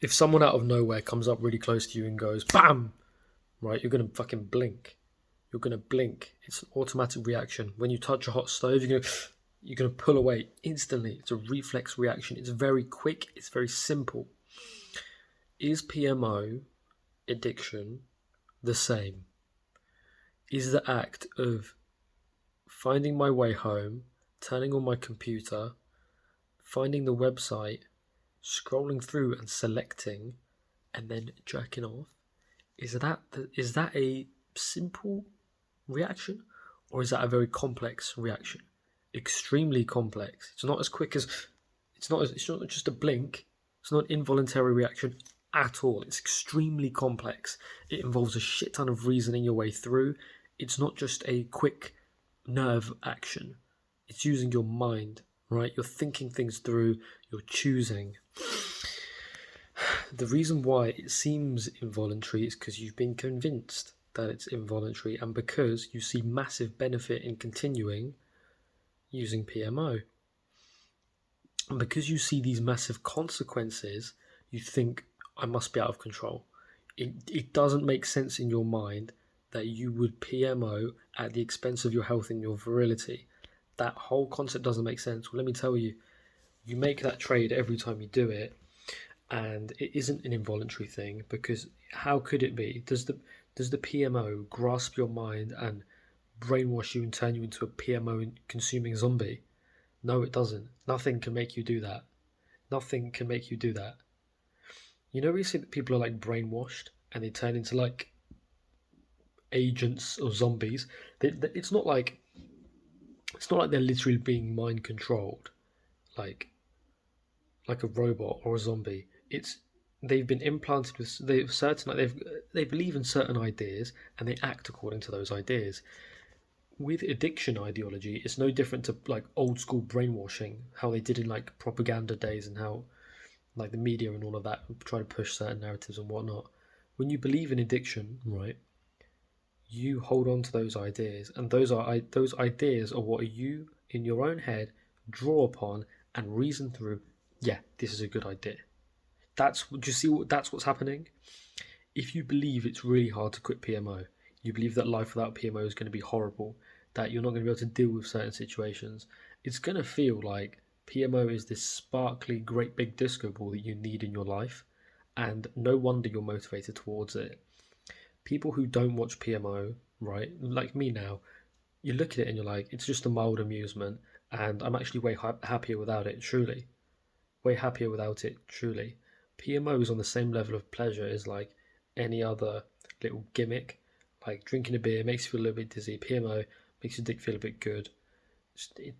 If someone out of nowhere comes up really close to you and goes, BAM! Right, you're going to fucking blink. You're going to blink. It's an automatic reaction. When you touch a hot stove, you're going to pull away instantly. It's a reflex reaction. It's very quick. It's very simple. Is PMO addiction the same? Is the act of finding my way home, turning on my computer, finding the website, scrolling through and selecting, and then jerking off, is that a simple reaction, or is that a very complex reaction? Extremely complex. It's not as quick as it's not just a blink. It's not an involuntary reaction at all. It's extremely complex. It involves a shit ton of reasoning your way through. It's not just a quick nerve action. It's using your mind, right? You're thinking things through, you're choosing. The reason why it seems involuntary is because you've been convinced that it's involuntary, and because you see massive benefit in continuing using PMO. And because you see these massive consequences, you think, I must be out of control. It doesn't make sense in your mind that you would PMO at the expense of your health and your virility. That whole concept doesn't make sense. Well, let me tell you, you make that trade every time you do it, and it isn't an involuntary thing, because how could it be? Does the PMO grasp your mind and brainwash you and turn you into a PMO consuming zombie? No, it doesn't. Nothing can make you do that. Nothing can make you do that. You know, we see that people are like brainwashed and they turn into like agents or zombies. It's not like they're literally being mind controlled, like a robot or a zombie. It's they've been implanted with they believe in certain ideas and they act according to those ideas. With addiction ideology, it's no different to like old school brainwashing, how they did in like propaganda days, and how like the media and all of that try to push certain narratives and whatnot. When you believe in addiction, right, you hold on to those ideas, and those ideas are what you in your own head draw upon and reason through. Yeah, this is a good idea. Do you see that's what's happening? If you believe it's really hard to quit PMO, you believe that life without PMO is going to be horrible, that you're not going to be able to deal with certain situations, it's going to feel like PMO is this sparkly, great big disco ball that you need in your life, and no wonder you're motivated towards it. People who don't watch PMO, right, like me now, you look at it and you're like, it's just a mild amusement, and I'm actually way happier without it, truly. Way happier without it, truly. PMO is on the same level of pleasure as like any other little gimmick. Like drinking a beer makes you feel a little bit dizzy. PMO makes your dick feel a bit good.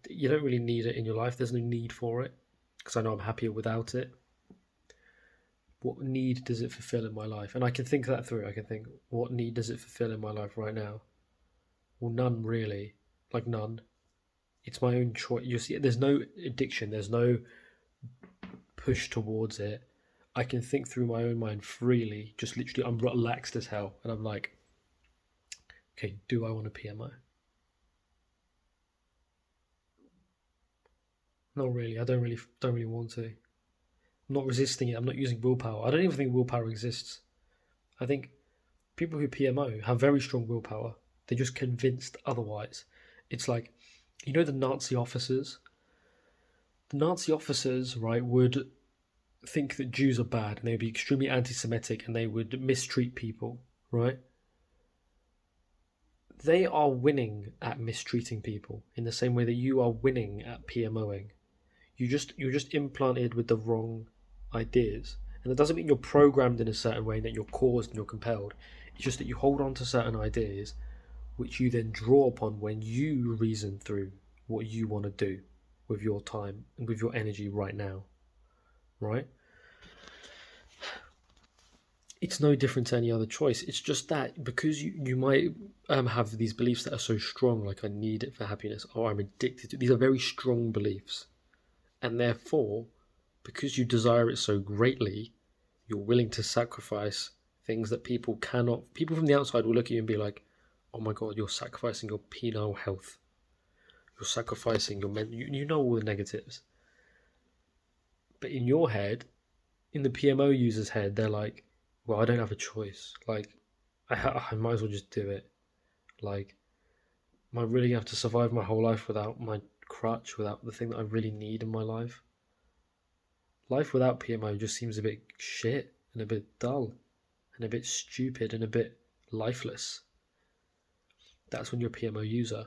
You don't really need it in your life. There's no need for it, because I know I'm happier without it. What need does it fulfill in my life? And I can think that through. I can think, what need does it fulfill in my life right now? Well, none really. Like none. It's my own choice. You see, there's no addiction. There's no push towards it. I can think through my own mind freely. Just literally, I'm relaxed as hell, and I'm like, okay, do I want a PMO? Not really. I don't really want to. I'm not resisting it. I'm not using willpower. I don't even think willpower exists. I think people who PMO have very strong willpower. They're just convinced otherwise. It's like, you know, the Nazi officers. The Nazi officers, right, would think that Jews are bad, and they would be extremely anti-Semitic, and they would mistreat people, right? They are winning at mistreating people in the same way that you are winning at PMOing. You're just implanted with the wrong ideas. And it doesn't mean you're programmed in a certain way, that you're caused and you're compelled. It's just that you hold on to certain ideas which you then draw upon when you reason through what you want to do with your time and with your energy right now. Right? It's no different to any other choice. It's just that because you might have these beliefs that are so strong, like I need it for happiness, or I'm addicted to. These are very strong beliefs. And therefore, because you desire it so greatly, you're willing to sacrifice things that people cannot. People from the outside will look at you and be like, oh my God, you're sacrificing your penile health. You're sacrificing your mental. You know all the negatives. But in your head, in the PMO user's head, they're like, well, I don't have a choice. Like, I might as well just do it. Like, am I really going to have to survive my whole life without my crutch, without the thing that I really need in my life? Life without PMO just seems a bit shit and a bit dull and a bit stupid and a bit lifeless. That's when you're a PMO user.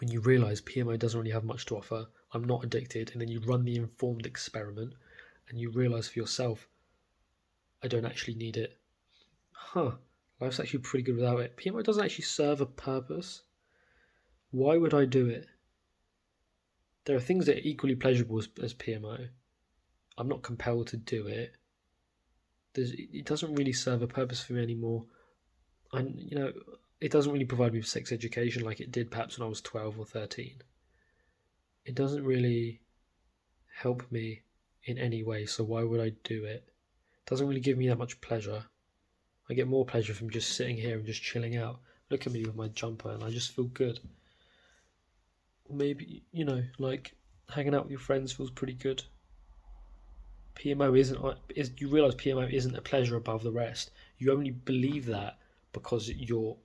When you realise PMO doesn't really have much to offer, I'm not addicted, and then you run the informed experiment and you realise for yourself, I don't actually need it. Life's actually pretty good without it. PMO doesn't actually serve a purpose. Why would I do it? There are things that are equally pleasurable as PMO. I'm not compelled to do it. It doesn't really serve a purpose for me anymore. It doesn't really provide me with sex education like it did perhaps when I was 12 or 13. It doesn't really help me in any way, so why would I do it? It doesn't really give me that much pleasure. I get more pleasure from just sitting here and just chilling out. Look at me with my jumper and I just feel good. Maybe, like hanging out with your friends feels pretty good. PMO you realise PMO isn't a pleasure above the rest. You only believe that because you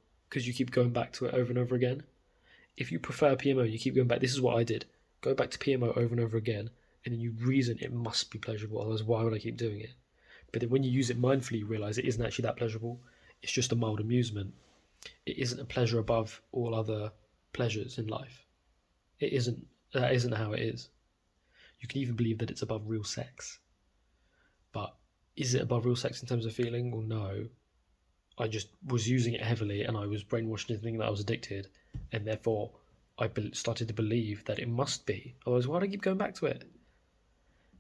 keep going back to it over and over again. If you prefer PMO, you keep going back. This is what I did. Go back to PMO over and over again, and then you reason it must be pleasurable, otherwise why would I keep doing it? But then when you use it mindfully, you realise it isn't actually that pleasurable. It's just a mild amusement. It isn't a pleasure above all other pleasures in life. It isn't. That isn't how it is. You can even believe that it's above real sex. But is it above real sex in terms of feeling? Well, no. I just was using it heavily and I was brainwashed into thinking that I was addicted, and therefore I started to believe that it must be. Otherwise, why do I keep going back to it?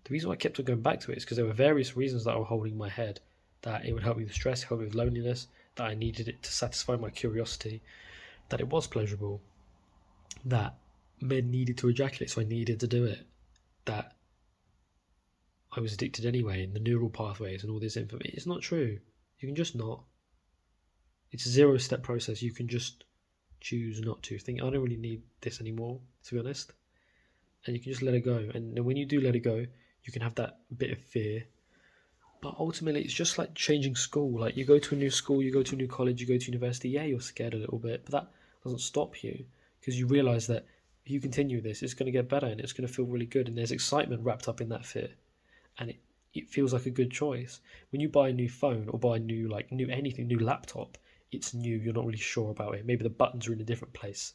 The reason why I kept on going back to it is because there were various reasons that were holding my head, that it would help me with stress, help me with loneliness, that I needed it to satisfy my curiosity, that it was pleasurable, that men needed to ejaculate, so I needed to do it, that I was addicted anyway, and the neural pathways and all this information. It's not true. You can just not. It's a 0-step process. You can just choose not to. Think, I don't really need this anymore, to be honest. And you can just let it go. And when you do let it go, you can have that bit of fear. But ultimately, it's just like changing school. Like, you go to a new school, you go to a new college, you go to university. Yeah, you're scared a little bit, but that doesn't stop you, because you realise that if you continue this, it's going to get better and it's going to feel really good. And there's excitement wrapped up in that fear. And it feels like a good choice. When you buy a new phone or buy a new laptop, it's new, you're not really sure about it. Maybe the buttons are in a different place.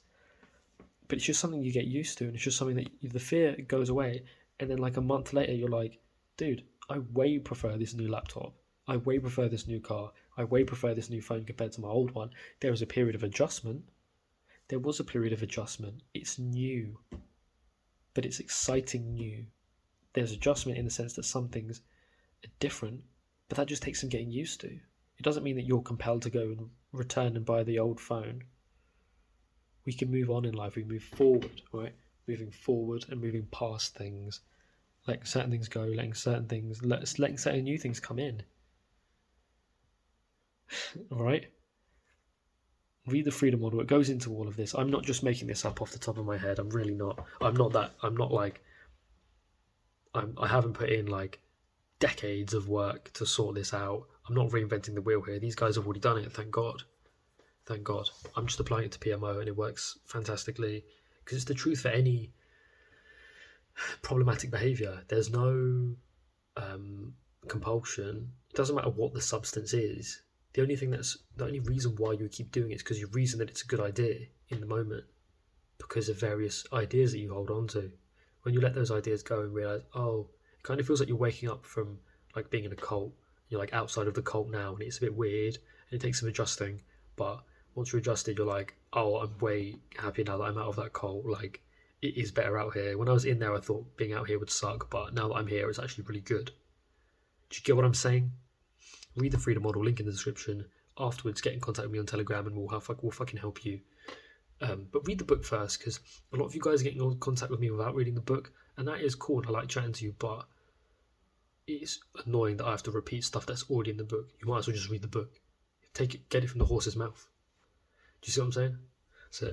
But it's just something you get used to, and it's just something that the fear goes away, and then like a month later you're like, dude, I way prefer this new laptop. I way prefer this new car. I way prefer this new phone compared to my old one. There was a period of adjustment. There was a period of adjustment. It's new. But it's exciting new. There's adjustment in the sense that some things are different, but that just takes some getting used to. It doesn't mean that you're compelled to go and return and buy the old phone. We can move on in life. We move forward, right? Moving forward and moving past things. Letting certain things go, letting certain new things come in. All right? Read the freedom model. It goes into all of this. I'm not just making this up off the top of my head. I'm really not. I haven't put in like decades of work to sort this out. I'm not reinventing the wheel here. These guys have already done it, thank God. Thank God. I'm just applying it to PMO and it works fantastically, because it's the truth for any problematic behaviour. There's no compulsion. It doesn't matter what the substance is. The only reason why you keep doing it is because you reason that it's a good idea in the moment, because of various ideas that you hold on to. When you let those ideas go and realise, oh, it kind of feels like you're waking up from like being in a cult. You're like outside of the cult now, and it's a bit weird and it takes some adjusting, but once you're adjusted, you're like, oh, I'm way happier now that I'm out of that cult. Like, it is better out here. When I was in there, I thought being out here would suck, but now that I'm here, it's actually really good. Do you get what I'm saying? Read the freedom model, link in the description. Afterwards, get in contact with me on Telegram and we'll fucking help you. But read the book first, because a lot of you guys are getting in contact with me without reading the book, and that is cool. I like chatting to you, but it's annoying that I have to repeat stuff that's already in the book. You might as well just read the book. Get it from the horse's mouth. Do you see what I'm saying? So